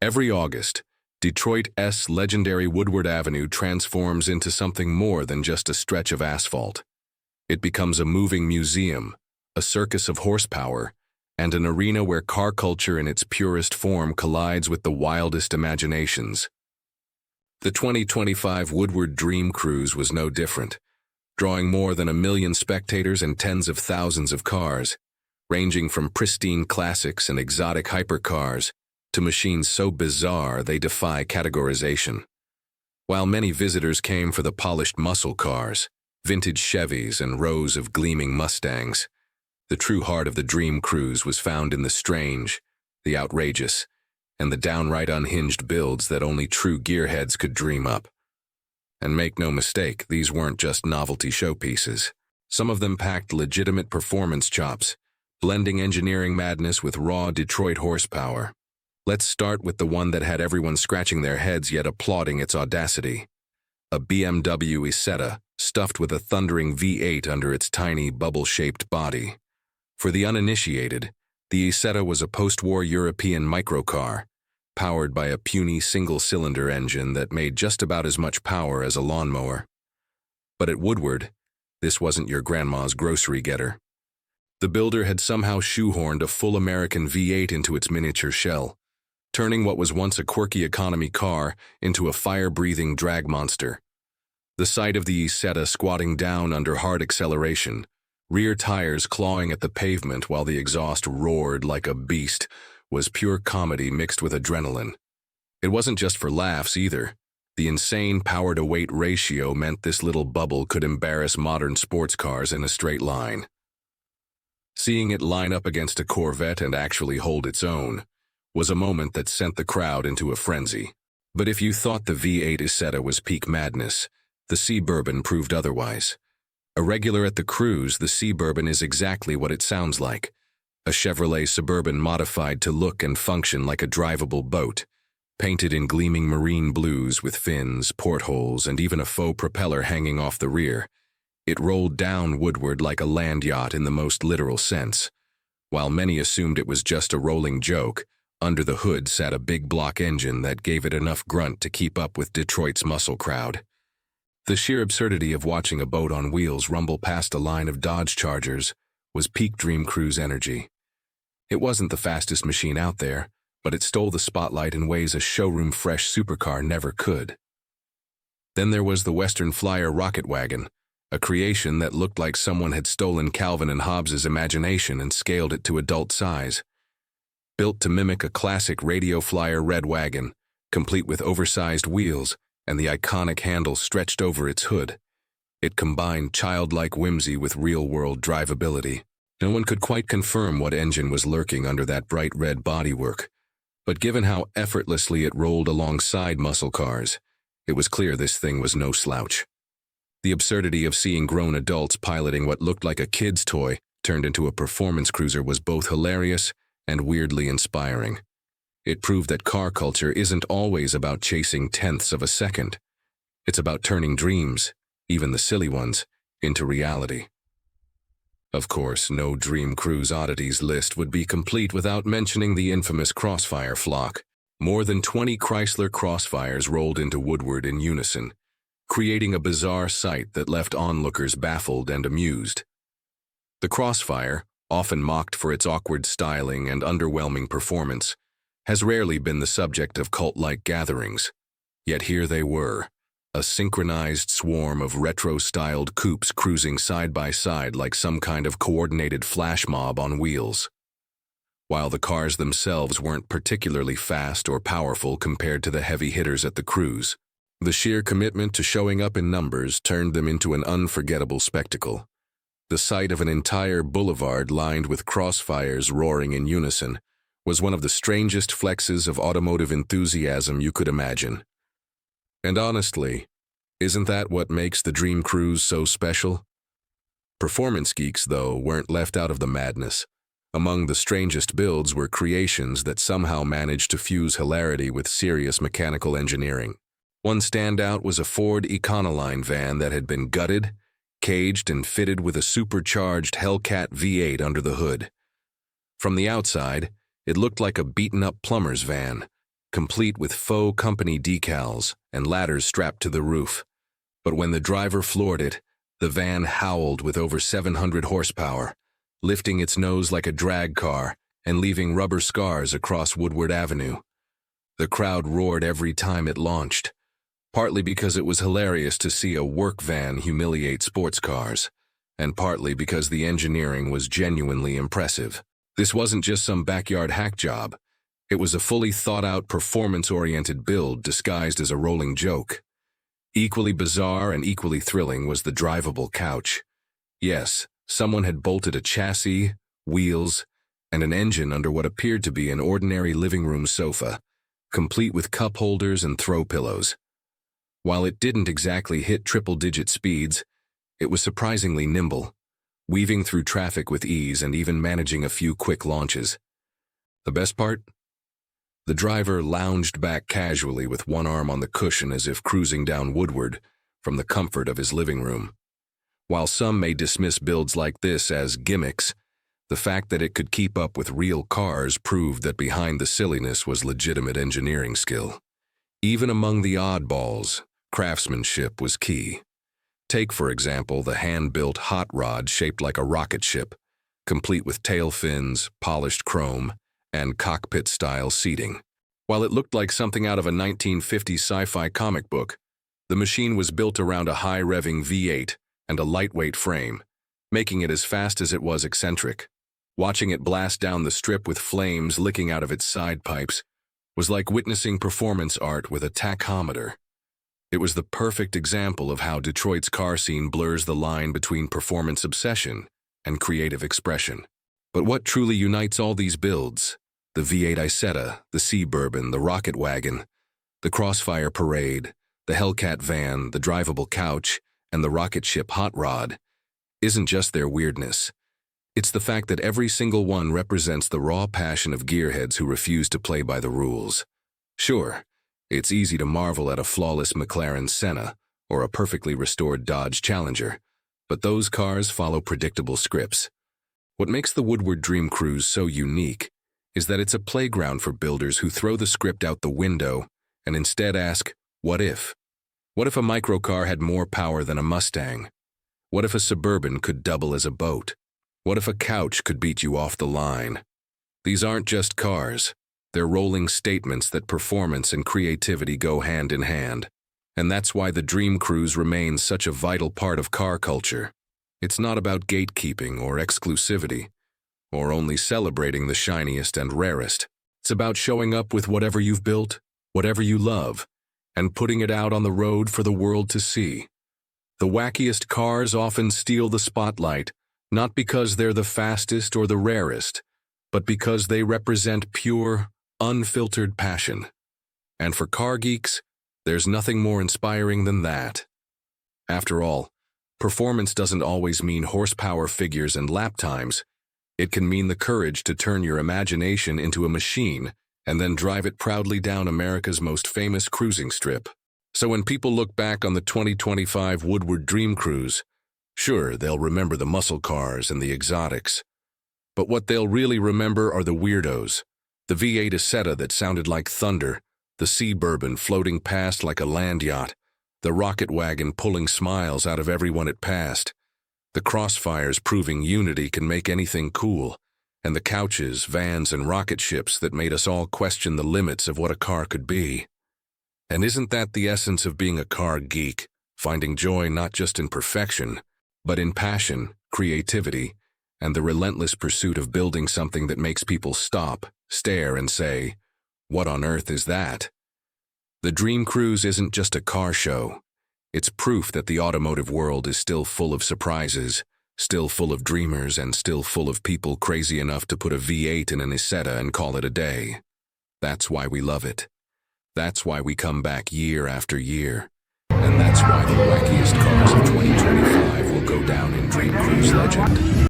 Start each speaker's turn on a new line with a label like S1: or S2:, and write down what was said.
S1: Every August, Detroit's legendary Woodward Avenue transforms into something more than just a stretch of asphalt. It becomes a moving museum, a circus of horsepower, and an arena where car culture in its purest form collides with the wildest imaginations. The 2025 Woodward Dream Cruise was no different, drawing more than 1 million spectators and tens of thousands of cars, ranging from pristine classics and exotic hypercars to machines so bizarre they defy categorization. While many visitors came for the polished muscle cars, vintage Chevys, and rows of gleaming Mustangs, the true heart of the Dream Cruise was found in the strange, the outrageous, and the downright unhinged builds that only true gearheads could dream up. And make no mistake, these weren't just novelty showpieces. Some of them packed legitimate performance chops, blending engineering madness with raw Detroit horsepower. Let's start with the one that had everyone scratching their heads yet applauding its audacity. A BMW Isetta, stuffed with a thundering V8 under its tiny, bubble-shaped body. For the uninitiated, the Isetta was a post-war European microcar, powered by a puny single-cylinder engine that made just about as much power as a lawnmower. But at Woodward, this wasn't your grandma's grocery getter. The builder had somehow shoehorned a full American V8 into its miniature shell, turning what was once a quirky economy car into a fire-breathing drag monster. The sight of the Isetta squatting down under hard acceleration, rear tires clawing at the pavement while the exhaust roared like a beast, was pure comedy mixed with adrenaline. It wasn't just for laughs either. The insane power-to-weight ratio meant this little bubble could embarrass modern sports cars in a straight line. Seeing it line up against a Corvette and actually hold its own was a moment that sent the crowd into a frenzy. But if you thought the V8 Isetta was peak madness, the Seabourbon proved otherwise. A regular at the cruise, the Seabourbon is exactly what it sounds like. A Chevrolet Suburban modified to look and function like a drivable boat, painted in gleaming marine blues with fins, portholes, and even a faux propeller hanging off the rear. It rolled down Woodward like a land yacht in the most literal sense. While many assumed it was just a rolling joke, under the hood sat a big block engine that gave it enough grunt to keep up with Detroit's muscle crowd. The sheer absurdity of watching a boat on wheels rumble past a line of Dodge Chargers was peak Dream Cruise energy. It wasn't the fastest machine out there, but it stole the spotlight in ways a showroom-fresh supercar never could. Then there was the Western Flyer Rocket Wagon, a creation that looked like someone had stolen Calvin and Hobbes's imagination and scaled it to adult size. Built to mimic a classic Radio Flyer red wagon, complete with oversized wheels and the iconic handle stretched over its hood, it combined childlike whimsy with real-world drivability. No one could quite confirm what engine was lurking under that bright red bodywork, but given how effortlessly it rolled alongside muscle cars, it was clear this thing was no slouch. The absurdity of seeing grown adults piloting what looked like a kid's toy turned into a performance cruiser was both hilarious and weirdly inspiring. It proved that car culture isn't always about chasing tenths of a second. It's about turning dreams, even the silly ones, into reality. Of course, no Dream Cruise oddities list would be complete without mentioning the infamous Crossfire Flock. More than 20 Chrysler Crossfires rolled into Woodward in unison, creating a bizarre sight that left onlookers baffled and amused. The Crossfire, often mocked for its awkward styling and underwhelming performance, has rarely been the subject of cult-like gatherings. Yet here they were, a synchronized swarm of retro-styled coupes cruising side by side like some kind of coordinated flash mob on wheels. While the cars themselves weren't particularly fast or powerful compared to the heavy hitters at the cruise, the sheer commitment to showing up in numbers turned them into an unforgettable spectacle. The sight of an entire boulevard lined with Crossfires roaring in unison was one of the strangest flexes of automotive enthusiasm you could imagine. And honestly, isn't that what makes the Dream Cruise so special? Performance geeks, though, weren't left out of the madness. Among the strangest builds were creations that somehow managed to fuse hilarity with serious mechanical engineering. One standout was a Ford Econoline van that had been gutted, caged, and fitted with a supercharged Hellcat V8 under the hood. From the outside, it looked like a beaten-up plumber's van, complete with faux company decals and ladders strapped to the roof. But when the driver floored it, the van howled with over 700 horsepower, lifting its nose like a drag car and leaving rubber scars across Woodward Avenue. The crowd roared every time it launched, partly because it was hilarious to see a work van humiliate sports cars, and partly because the engineering was genuinely impressive. This wasn't just some backyard hack job. It was a fully thought-out, performance-oriented build disguised as a rolling joke. Equally bizarre and equally thrilling was the drivable couch. Yes, someone had bolted a chassis, wheels, and an engine under what appeared to be an ordinary living room sofa, complete with cup holders and throw pillows. While it didn't exactly hit triple-digit speeds, it was surprisingly nimble, weaving through traffic with ease and even managing a few quick launches. The best part? The driver lounged back casually with one arm on the cushion as if cruising down Woodward from the comfort of his living room. While some may dismiss builds like this as gimmicks, the fact that it could keep up with real cars proved that behind the silliness was legitimate engineering skill. Even among the oddballs, craftsmanship was key. Take, for example, the hand-built hot rod shaped like a rocket ship, complete with tail fins, polished chrome, and cockpit-style seating. While it looked like something out of a 1950s sci-fi comic book, the machine was built around a high-revving V8 and a lightweight frame, making it as fast as it was eccentric. Watching it blast down the strip with flames licking out of its side pipes was like witnessing performance art with a tachometer. It was the perfect example of how Detroit's car scene blurs the line between performance obsession and creative expression. But what truly unites all these builds, the V8 Isetta, the Sea-Burban, the Rocket Wagon, the Crossfire Parade, the Hellcat van, the Drivable Couch, and the rocket ship hot rod, isn't just their weirdness. It's the fact that every single one represents the raw passion of gearheads who refuse to play by the rules. Sure, it's easy to marvel at a flawless McLaren Senna or a perfectly restored Dodge Challenger, but those cars follow predictable scripts. What makes the Woodward Dream Cruise so unique is that it's a playground for builders who throw the script out the window and instead ask, what if? What if a microcar had more power than a Mustang? What if a Suburban could double as a boat? What if a couch could beat you off the line? These aren't just cars. They're rolling statements that performance and creativity go hand in hand. And that's why the Dream Cruise remains such a vital part of car culture. It's not about gatekeeping or exclusivity, or only celebrating the shiniest and rarest. It's about showing up with whatever you've built, whatever you love, and putting it out on the road for the world to see. The wackiest cars often steal the spotlight, not because they're the fastest or the rarest, but because they represent pure, unfiltered passion. And for car geeks, there's nothing more inspiring than that. After all, performance doesn't always mean horsepower figures and lap times. It can mean the courage to turn your imagination into a machine and then drive it proudly down America's most famous cruising strip. So when people look back on the 2025 Woodward Dream Cruise, sure, they'll remember the muscle cars and the exotics. But what they'll really remember are the weirdos. The V8 Isetta that sounded like thunder, the Sea-Burban floating past like a land yacht, the Rocket Wagon pulling smiles out of everyone it passed, the Crossfires proving unity can make anything cool, and the couches, vans, and rocket ships that made us all question the limits of what a car could be. And isn't that the essence of being a car geek, finding joy not just in perfection, but in passion, creativity, and the relentless pursuit of building something that makes people stop, stare, and say, "What on earth is that?" The Dream Cruise isn't just a car show. It's proof that the automotive world is still full of surprises, still full of dreamers, and still full of people crazy enough to put a V8 in an Isetta and call it a day. That's why we love it. That's why we come back year after year. And that's why the wackiest cars of 2025 will go down in Dream Cruise legend.